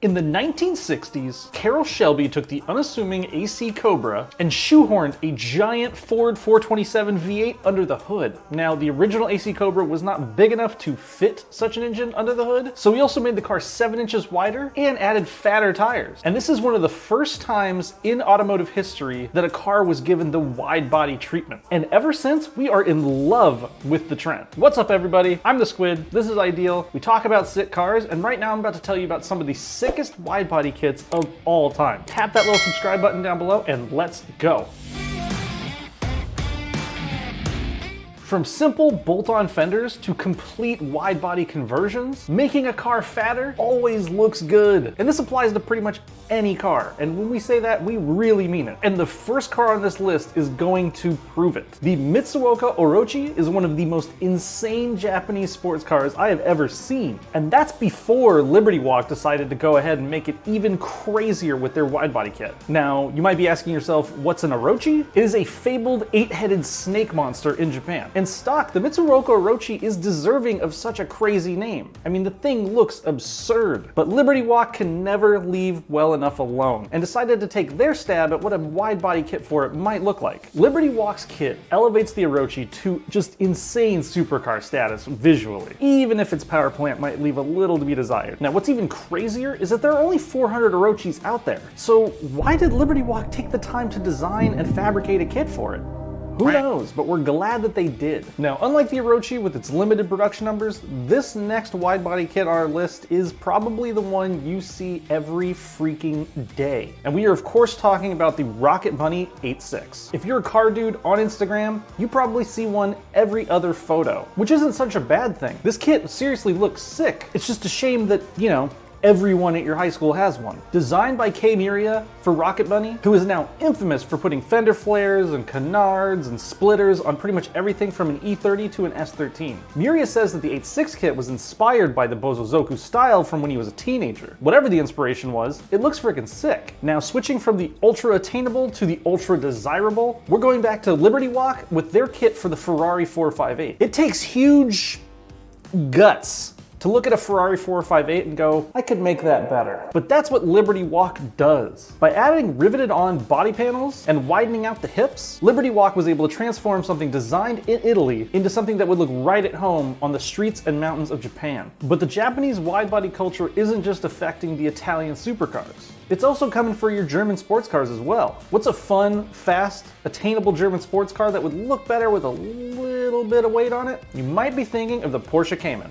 In the 1960s, Carroll Shelby took the unassuming AC Cobra and shoehorned a giant Ford 427 V8 under the hood. Now, the original AC Cobra was not big enough to fit such an engine under the hood, so he also made the car 7 inches wider and added fatter tires. And this is one of the first times in automotive history that a car was given the wide body treatment. And ever since, we are in love with the trend. What's up, everybody? I'm the Squid. This is Ideal. We talk about sick cars, and right now I'm about to tell you about some of the sickest wide body kits of all time. Tap that little subscribe button down below and let's go. From simple bolt-on fenders to complete wide-body conversions, making a car fatter always looks good. And this applies to pretty much any car. And when we say that, we really mean it. And the first car on this list is going to prove it. The Mitsuoka Orochi is one of the most insane Japanese sports cars I have ever seen. And that's before Liberty Walk decided to go ahead and make it even crazier with their wide-body kit. Now, you might be asking yourself, what's an Orochi? It is a fabled 8-headed snake monster in Japan. In stock, the Mitsuoka Orochi is deserving of such a crazy name. I mean, the thing looks absurd. But Liberty Walk can never leave well enough alone and decided to take their stab at what a wide body kit for it might look like. Liberty Walk's kit elevates the Orochi to just insane supercar status visually, even if its power plant might leave a little to be desired. Now, what's even crazier is that there are only 400 Orochis out there. So why did Liberty Walk take the time to design and fabricate a kit for it? Who knows, but we're glad that they did. Now, unlike the Orochi with its limited production numbers, this next wide body kit on our list is probably the one you see every freaking day. And we are of course talking about the ROCKETBUNNY 8.6. If you're a car dude on Instagram, you probably see one every other photo, which isn't such a bad thing. This kit seriously looks sick. It's just a shame that, you know, everyone at your high school has one. Designed by CAYMAN for ROCKETBUNNY, who is now infamous for putting fender flares and canards and splitters on pretty much everything from an E30 to an S13. Miria says that the 8.6 kit was inspired by the Bozozoku style from when he was a teenager. Whatever the inspiration was, it looks freaking sick. Now, switching from the ultra attainable to the ultra desirable, we're going back to Liberty Walk with their kit for the Ferrari 458. It takes huge guts to look at a Ferrari 458 and go, I could make that better. But that's what Liberty Walk does. By adding riveted on body panels and widening out the hips, Liberty Walk was able to transform something designed in Italy into something that would look right at home on the streets and mountains of Japan. But the Japanese wide body culture isn't just affecting the Italian supercars. It's also coming for your German sports cars as well. What's a fun, fast, attainable German sports car that would look better with a little bit of weight on it? You might be thinking of the Porsche Cayman.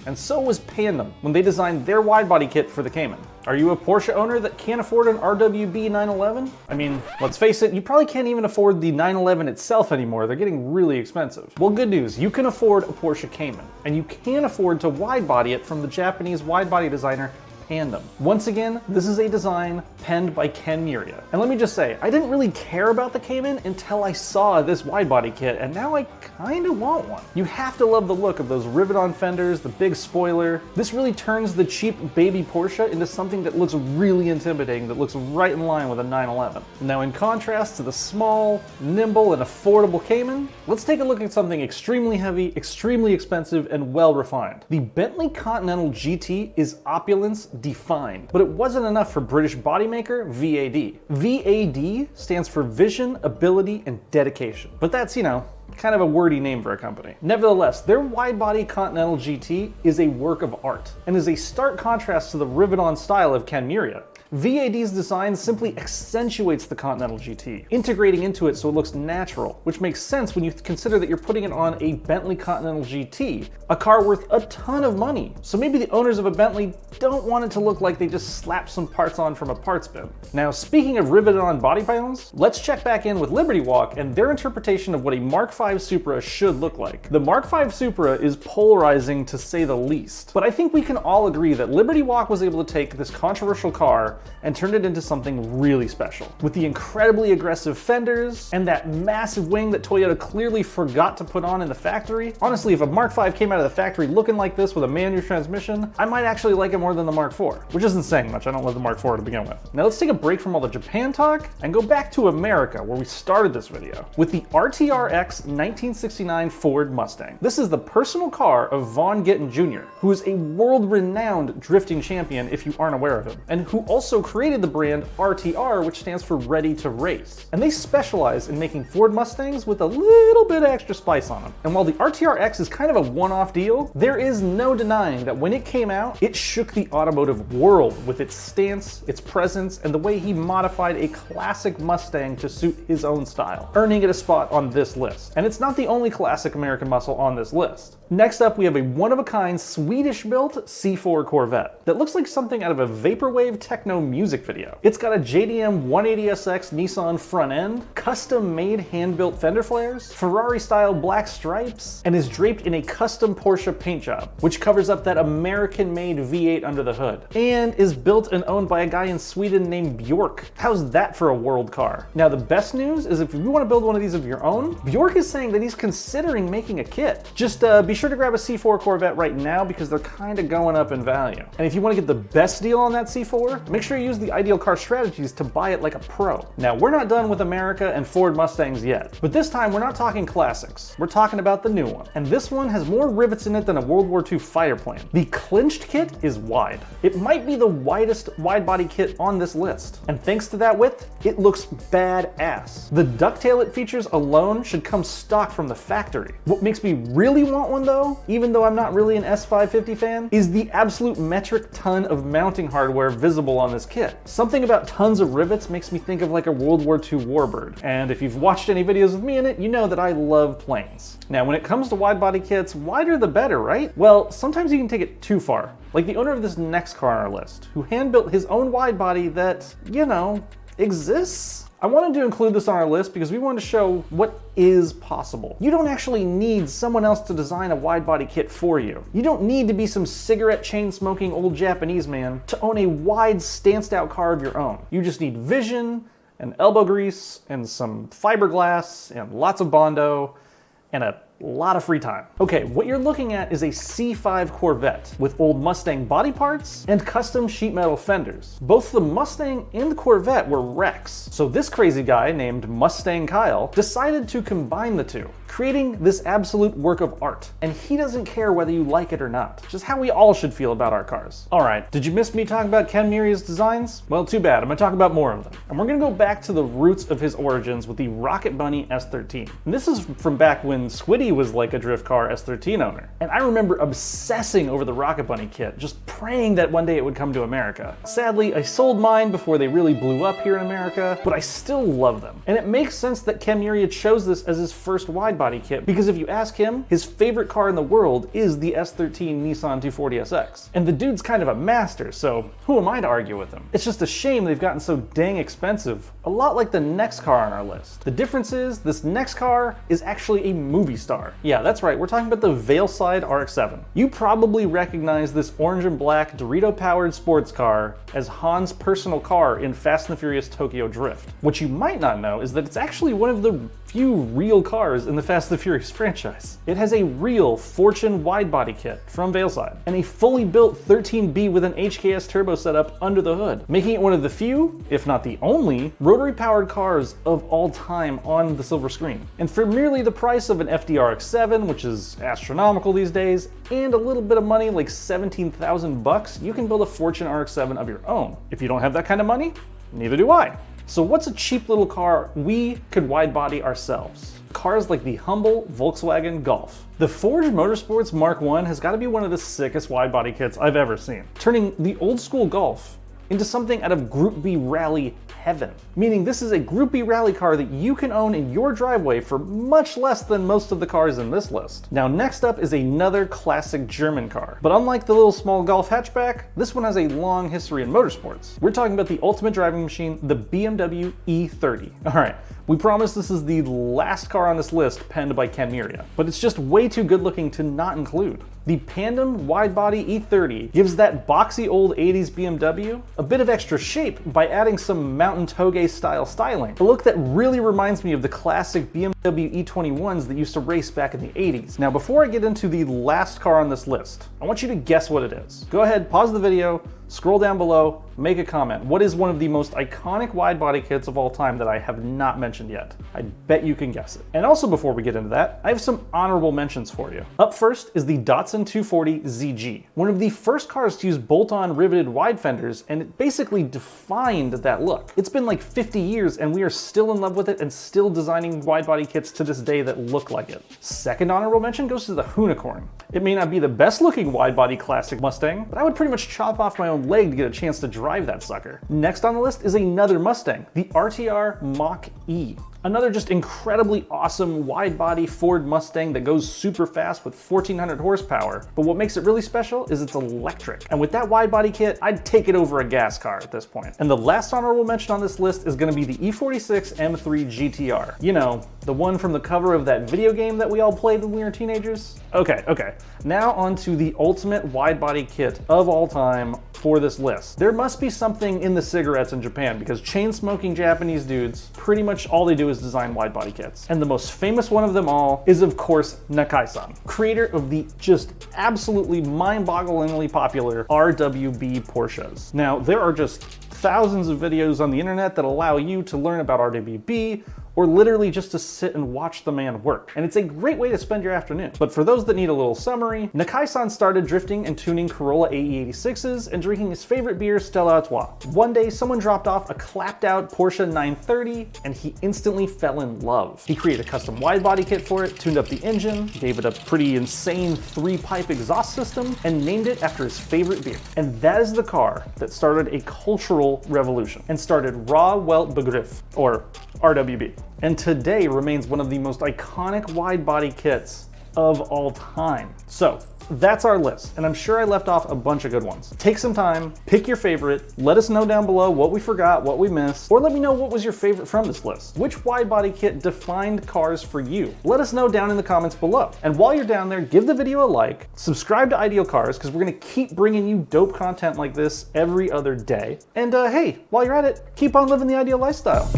And so was PANDEM when they designed their wide body kit for the Cayman. Are you a Porsche owner that can't afford an RWB 911? I mean, let's face it, you probably can't even afford the 911 itself anymore. They're getting really expensive. Well, good news, you can afford a Porsche Cayman, and you can afford to wide body it from the Japanese wide body designer PANDEM. Once again, this is a design penned by Ken Miria. And let me just say, I didn't really care about the Cayman until I saw this wide body kit, and now I kinda want one. You have to love the look of those rivet-on fenders, the big spoiler. This really turns the cheap baby Porsche into something that looks really intimidating, that looks right in line with a 911. Now, in contrast to the small, nimble, and affordable Cayman, let's take a look at something extremely heavy, extremely expensive, and well-refined. The Bentley Continental GT is opulence defined, but it wasn't enough for British body maker VAD. VAD stands for vision, ability, and dedication. But that's, you know, kind of a wordy name for a company. Nevertheless, their wide-body Continental GT is a work of art and is a stark contrast to the rivet-on style of Ken Miria. VAD's design simply accentuates the Continental GT, integrating into it so it looks natural, which makes sense when you consider that you're putting it on a Bentley Continental GT, a car worth a ton of money. So maybe the owners of a Bentley don't want it to look like they just slapped some parts on from a parts bin. Now, speaking of riveted on body panels, let's check back in with Liberty Walk and their interpretation of what a Mark V Supra should look like. The Mark V Supra is polarizing to say the least, but I think we can all agree that Liberty Walk was able to take this controversial car and turned it into something really special. With the incredibly aggressive fenders and that massive wing that Toyota clearly forgot to put on in the factory. Honestly, if a Mark V came out of the factory looking like this with a manual transmission, I might actually like it more than the Mark IV, which isn't saying much. I don't love the Mark IV to begin with. Now let's take a break from all the Japan talk and go back to America, where we started this video, with the RTR-X 1969 Ford Mustang. This is the personal car of Vaughn Gittin Jr., who is a world-renowned drifting champion if you aren't aware of him, and who also created the brand RTR, which stands for Ready to Race. And they specialize in making Ford Mustangs with a little bit of extra spice on them. And while the RTR-X is kind of a one-off deal, there is no denying that when it came out, it shook the automotive world with its stance, its presence, and the way he modified a classic Mustang to suit his own style, earning it a spot on this list. And it's not the only classic American muscle on this list. Next up, we have a one-of-a-kind Swedish-built C4 Corvette that looks like something out of a vaporwave techno music video. It's got a JDM 180SX Nissan front end, custom-made hand-built fender flares, Ferrari-style black stripes, and is draped in a custom Porsche paint job, which covers up that American-made V8 under the hood, and is built and owned by a guy in Sweden named Bjork. How's that for a world car? Now, the best news is if you want to build one of these of your own, Bjork is saying that he's considering making a kit. Just be sure to grab a C4 Corvette right now because they're kind of going up in value. And if you want to get the best deal on that C4, make sure you use the Ideal Car Strategies to buy it like a pro. Now, we're not done with America and Ford Mustangs yet, but this time we're not talking classics. We're talking about the new one. And this one has more rivets in it than a World War II fighter plane. The Clinched kit is wide. It might be the widest wide-body kit on this list. And thanks to that width, it looks badass. The ducktail it features alone should come stock from the factory. What makes me really want one though, even though I'm not really an S550 fan, is the absolute metric ton of mounting hardware visible on this kit. Something about tons of rivets makes me think of like a World War II warbird. And if you've watched any videos with me in it, you know that I love planes. Now, when it comes to wide-body kits, wider the better, right? Well, sometimes you can take it too far. Like the owner of this next car on our list, who hand-built his own wide-body that, you know, exists. I wanted to include this on our list because we wanted to show what is possible. You don't actually need someone else to design a wide-body kit for you. You don't need to be some cigarette chain-smoking old Japanese man to own a wide, stanced-out car of your own. You just need vision, and elbow grease, and some fiberglass, and lots of Bondo, and a lot of free time. Okay, what you're looking at is a C5 Corvette with old Mustang body parts and custom sheet metal fenders. Both the Mustang and the Corvette were wrecks, so this crazy guy named Mustang Kyle decided to combine the two, creating this absolute work of art. And he doesn't care whether you like it or not, just how we all should feel about our cars. All right, did you miss me talking about Ken Muria's designs? Well, too bad, I'm gonna talk about more of them. And we're gonna go back to the roots of his origins with the Rocket Bunny S13. And this is from back when Squiddy was like a drift car S13 owner. And I remember obsessing over the Rocket Bunny kit, just praying that one day it would come to America. Sadly, I sold mine before they really blew up here in America, but I still love them. And it makes sense that Ken Muria chose this as his first wide-body kit, because if you ask him, his favorite car in the world is the S13 Nissan 240SX. And the dude's kind of a master, so who am I to argue with him? It's just a shame they've gotten so dang expensive, a lot like the next car on our list. The difference is, this next car is actually a movie star. Yeah, that's right, we're talking about the VEILSIDE RX-7. You probably recognize this orange and black Dorito-powered sports car as Han's personal car in Fast and the Furious Tokyo Drift. What you might not know is that it's actually one of the few real cars in the Fast and the Furious franchise. It has a real Fortune wide-body kit from VEILSIDE and a fully built 13B with an HKS turbo setup under the hood, making it one of the few, if not the only, rotary-powered cars of all time on the silver screen. And for merely the price of an FTR-X7, which is astronomical these days, and a little bit of money, like 17,000 bucks, you can build a Fortune RX-7 of your own. If you don't have that kind of money, neither do I. So what's a cheap little car we could wide body ourselves? Cars like the humble Volkswagen Golf. The Forged Motorsports Mark I has got to be one of the sickest wide body kits I've ever seen, turning the old school Golf into something out of Group B rally heaven. Meaning this is a Group B rally car that you can own in your driveway for much less than most of the cars in this list. Now next up is another classic German car. But unlike the little small Golf hatchback, this one has a long history in motorsports. We're talking about the ultimate driving machine, the BMW E30. All right, we promise this is the last car on this list penned by Ken Muria, but it's just way too good looking to not include. The PANDEM widebody E30 gives that boxy old 80s BMW a bit of extra shape by adding some mountain toge style styling, a look that really reminds me of the classic BMW E21s that used to race back in the 80s. Now before I get into the last car on this list, I want you to guess what it is. Go ahead, pause the video, scroll down below, make a comment. What is one of the most iconic wide body kits of all time that I have not mentioned yet? I bet you can guess it. And also before we get into that, I have some honorable mentions for you. Up first is the Datsun 240 ZG, one of the first cars to use bolt-on riveted wide fenders, and it basically defined that look. It's been like 50 years and we are still in love with it and still designing wide body kits to this day that look like it. Second honorable mention goes to the HOONICORN. It may not be the best looking wide body classic Mustang, but I would pretty much chop off my own leg to get a chance to drive that sucker. Next on the list is another Mustang, the RTR Mach-E. Another just incredibly awesome wide body Ford Mustang that goes super fast with 1400 horsepower. But what makes it really special is it's electric. And with that wide body kit, I'd take it over a gas car at this point. And the last honorable mention on this list is gonna be the E46 M3 GTR. You know, the one from the cover of that video game that we all played when we were teenagers? Okay. Now on to the ultimate wide body kit of all time for this list. There must be something in the cigarettes in Japan because chain smoking Japanese dudes, pretty much all they do is design wide body kits. And the most famous one of them all is of course Nakai-san, creator of the just absolutely mind-bogglingly popular RWB Porsches. Now there are just thousands of videos on the internet that allow you to learn about RWB, or literally just to sit and watch the man work. And it's a great way to spend your afternoon. But for those that need a little summary, Nakai-san started drifting and tuning Corolla AE86s and drinking his favorite beer, Stella Artois. One day, someone dropped off a clapped out Porsche 930 and he instantly fell in love. He created a custom wide body kit for it, tuned up the engine, gave it a pretty insane 3-pipe exhaust system, and named it after his favorite beer. And that is the car that started a cultural revolution and started Raw Weltbegriff, or RWB. And today remains one of the most iconic wide body kits of all time. So that's our list, and I'm sure I left off a bunch of good ones. Take some time, pick your favorite, let us know down below what we forgot, what we missed, or let me know what was your favorite from this list. Which wide body kit defined cars for you? Let us know down in the comments below. And while you're down there, give the video a like, subscribe to Ideal Cars, because we're gonna keep bringing you dope content like this every other day. And hey, while you're at it, keep on living the ideal lifestyle.